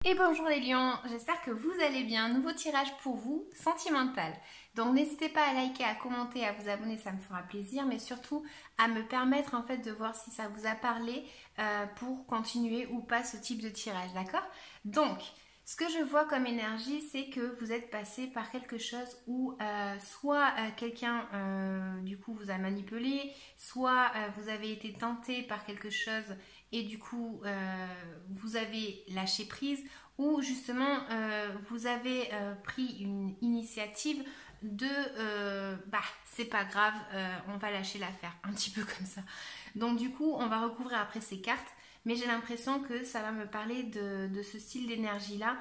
Et bonjour les lions, j'espère que vous allez bien. Nouveau tirage pour vous, sentimental. Donc n'hésitez pas à liker, à commenter, à vous abonner, ça me fera plaisir. Mais surtout à me permettre en fait de voir si ça vous a parlé pour continuer ou pas ce type de tirage, d'accord? Donc, ce que je vois comme énergie, c'est que vous êtes passé par quelque chose où soit quelqu'un du coup vous a manipulé, soit vous avez été tenté par quelque chose et du coup vous avez lâché prise ou justement vous avez pris une initiative de c'est pas grave, on va lâcher l'affaire, un petit peu comme ça. Donc du coup on va recouvrir après ces cartes, mais j'ai l'impression que ça va me parler de ce style d'énergie là,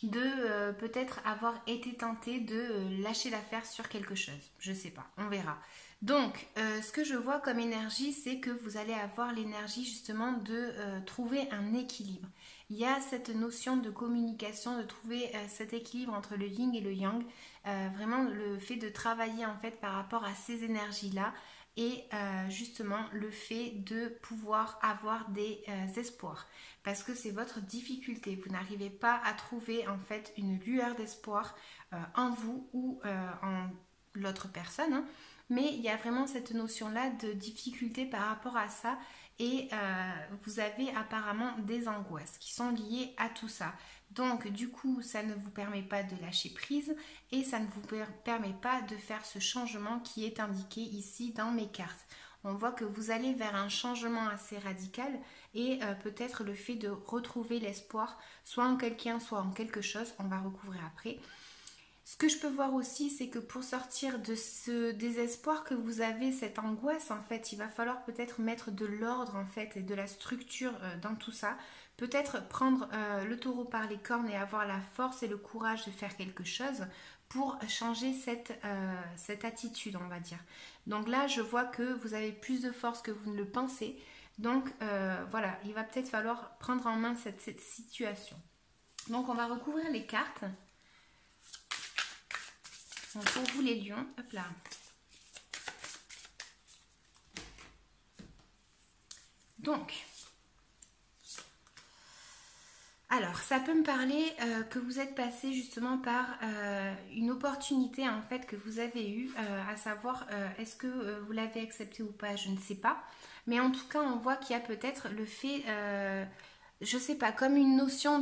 de peut-être avoir été tenté de lâcher l'affaire sur quelque chose. Je sais pas, on verra. Donc, ce que je vois comme énergie, c'est que vous allez avoir l'énergie justement de trouver un équilibre. Il y a cette notion de communication, de trouver cet équilibre entre le yin et le yang. Vraiment, le fait de travailler en fait par rapport à ces énergies-là et justement le fait de pouvoir avoir des espoirs parce que c'est votre difficulté, vous n'arrivez pas à trouver en fait une lueur d'espoir en vous ou en l'autre personne, hein. Mais il y a vraiment cette notion là de difficulté par rapport à ça et vous avez apparemment des angoisses qui sont liées à tout ça. Donc du coup ça ne vous permet pas de lâcher prise et ça ne vous permet pas de faire ce changement qui est indiqué ici dans mes cartes. On voit que vous allez vers un changement assez radical et peut-être le fait de retrouver l'espoir soit en quelqu'un soit en quelque chose, on va recouvrir après. Ce que je peux voir aussi, c'est que pour sortir de ce désespoir que vous avez, cette angoisse, en fait, il va falloir peut-être mettre de l'ordre, en fait, et de la structure dans tout ça. Peut-être prendre le taureau par les cornes et avoir la force et le courage de faire quelque chose pour changer cette attitude, on va dire. Donc là, je vois que vous avez plus de force que vous ne le pensez. Donc voilà, il va peut-être falloir prendre en main cette situation. Donc on va recouvrir les cartes. Donc pour vous les lions, hop là. Donc, alors ça peut me parler que vous êtes passé justement par une opportunité en fait que vous avez eue, à savoir est-ce que vous l'avez accepté ou pas, je ne sais pas. Mais en tout cas, on voit qu'il y a peut-être le fait, je sais pas, comme une notion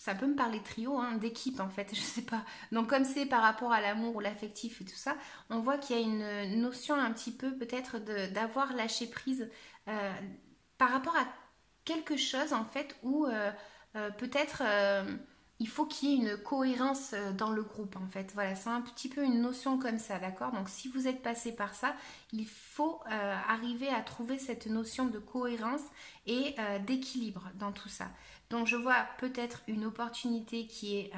ça peut me parler trio, hein, d'équipe en fait, je sais pas. Donc comme c'est par rapport à l'amour ou l'affectif et tout ça, on voit qu'il y a une notion un petit peu peut-être d'avoir lâché prise par rapport à quelque chose en fait où peut-être il faut qu'il y ait une cohérence dans le groupe en fait. Voilà, c'est un petit peu une notion comme ça, d'accord? Donc si vous êtes passé par ça, il faut arriver à trouver cette notion de cohérence et d'équilibre dans tout ça. Donc je vois peut-être une opportunité qui est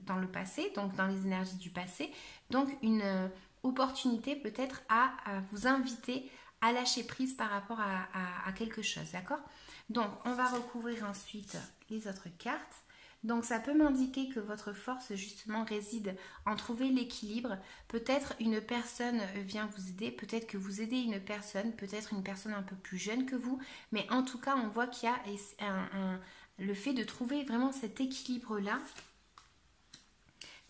dans le passé, donc dans les énergies du passé, donc une opportunité peut-être à vous inviter à lâcher prise par rapport à quelque chose, d'accord? Donc on va recouvrir ensuite les autres cartes. Donc ça peut m'indiquer que votre force justement réside en trouver l'équilibre. Peut-être une personne vient vous aider, peut-être que vous aidez une personne, peut-être une personne un peu plus jeune que vous, mais en tout cas on voit qu'il y a le fait de trouver vraiment cet équilibre-là.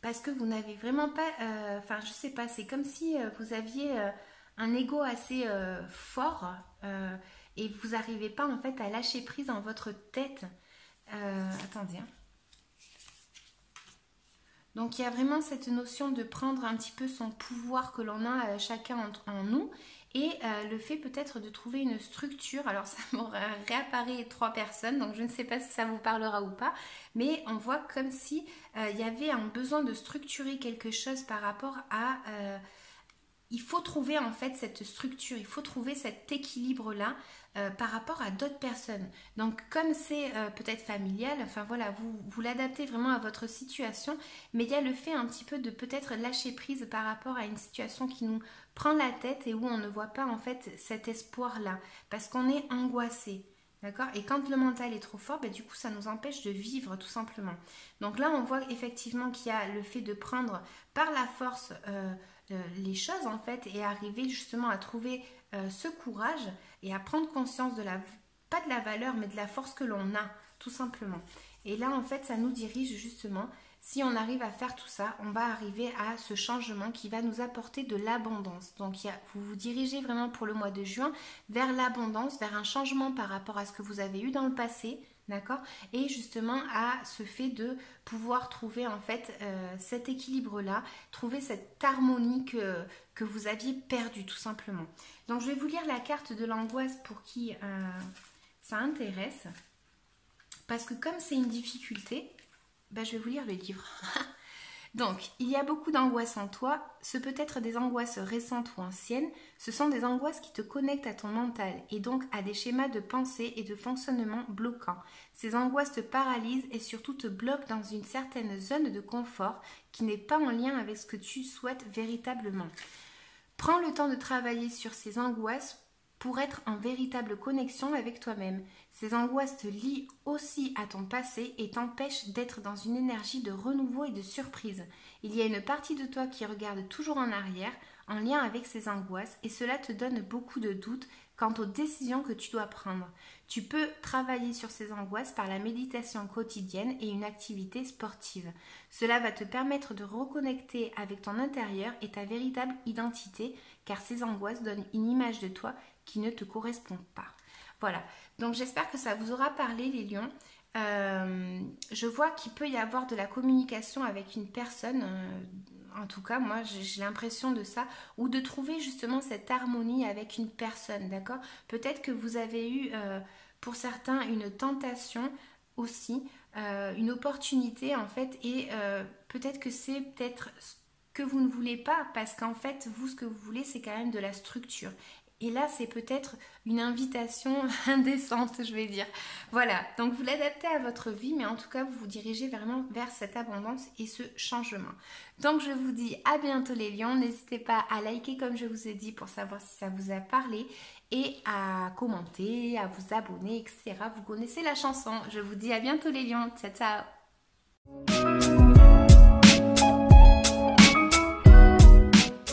Parce que vous n'avez vraiment pas, enfin je sais pas, c'est comme si vous aviez un ego assez fort et vous n'arrivez pas en fait à lâcher prise dans votre tête. Attendez. Hein. Donc il y a vraiment cette notion de prendre un petit peu son pouvoir que l'on a chacun en nous et le fait peut-être de trouver une structure. Alors ça me réapparaît 3 personnes, donc je ne sais pas si ça vous parlera ou pas, mais on voit comme si il y avait un besoin de structurer quelque chose par rapport à... il faut trouver en fait cette structure, il faut trouver cet équilibre-là par rapport à d'autres personnes. Donc comme c'est peut-être familial, enfin voilà, vous l'adaptez vraiment à votre situation, mais il y a le fait un petit peu de peut-être lâcher prise par rapport à une situation qui nous prend la tête et où on ne voit pas en fait cet espoir-là, parce qu'on est angoissé. D'accord? Et quand le mental est trop fort, ben, du coup, ça nous empêche de vivre tout simplement. Donc là, on voit effectivement qu'il y a le fait de prendre par la force les choses en fait et arriver justement à trouver ce courage et à prendre conscience de la, pas de la valeur, mais de la force que l'on a, tout simplement. Et là, en fait, ça nous dirige justement. Si on arrive à faire tout ça, on va arriver à ce changement qui va nous apporter de l'abondance. Donc, vous vous dirigez vraiment pour le mois de juin vers l'abondance, vers un changement par rapport à ce que vous avez eu dans le passé, d'accord? Et justement à ce fait de pouvoir trouver en fait cet équilibre-là, trouver cette harmonie que vous aviez perdue tout simplement. Donc, je vais vous lire la carte de l'angoisse pour qui ça intéresse. Parce que comme c'est une difficulté, ben, je vais vous lire le livre. Donc, il y a beaucoup d'angoisses en toi. Ce peut être des angoisses récentes ou anciennes. Ce sont des angoisses qui te connectent à ton mental et donc à des schémas de pensée et de fonctionnement bloquants. Ces angoisses te paralysent et surtout te bloquent dans une certaine zone de confort qui n'est pas en lien avec ce que tu souhaites véritablement. Prends le temps de travailler sur ces angoisses pour être en véritable connexion avec toi-même. Ces angoisses te lient aussi à ton passé et t'empêchent d'être dans une énergie de renouveau et de surprise. Il y a une partie de toi qui regarde toujours en arrière, en lien avec ces angoisses, et cela te donne beaucoup de doutes quant aux décisions que tu dois prendre. Tu peux travailler sur ces angoisses par la méditation quotidienne et une activité sportive. Cela va te permettre de reconnecter avec ton intérieur et ta véritable identité, car ces angoisses donnent une image de toi qui ne te correspond pas. Voilà, donc j'espère que ça vous aura parlé les lions. Je vois qu'il peut y avoir de la communication avec une personne, en tout cas moi j'ai l'impression de ça, ou de trouver justement cette harmonie avec une personne, d'accord? Peut-être que vous avez eu pour certains une tentation aussi, une opportunité en fait, et peut-être que c'est peut-être ce que vous ne voulez pas, parce qu'en fait vous ce que vous voulez c'est quand même de la structure. Et là, c'est peut-être une invitation indécente, je vais dire. Voilà, donc vous l'adaptez à votre vie, mais en tout cas, vous vous dirigez vraiment vers cette abondance et ce changement. Donc, je vous dis à bientôt les lions. N'hésitez pas à liker comme je vous ai dit pour savoir si ça vous a parlé et à commenter, à vous abonner, etc. Vous connaissez la chanson. Je vous dis à bientôt les lions. Ciao, ciao.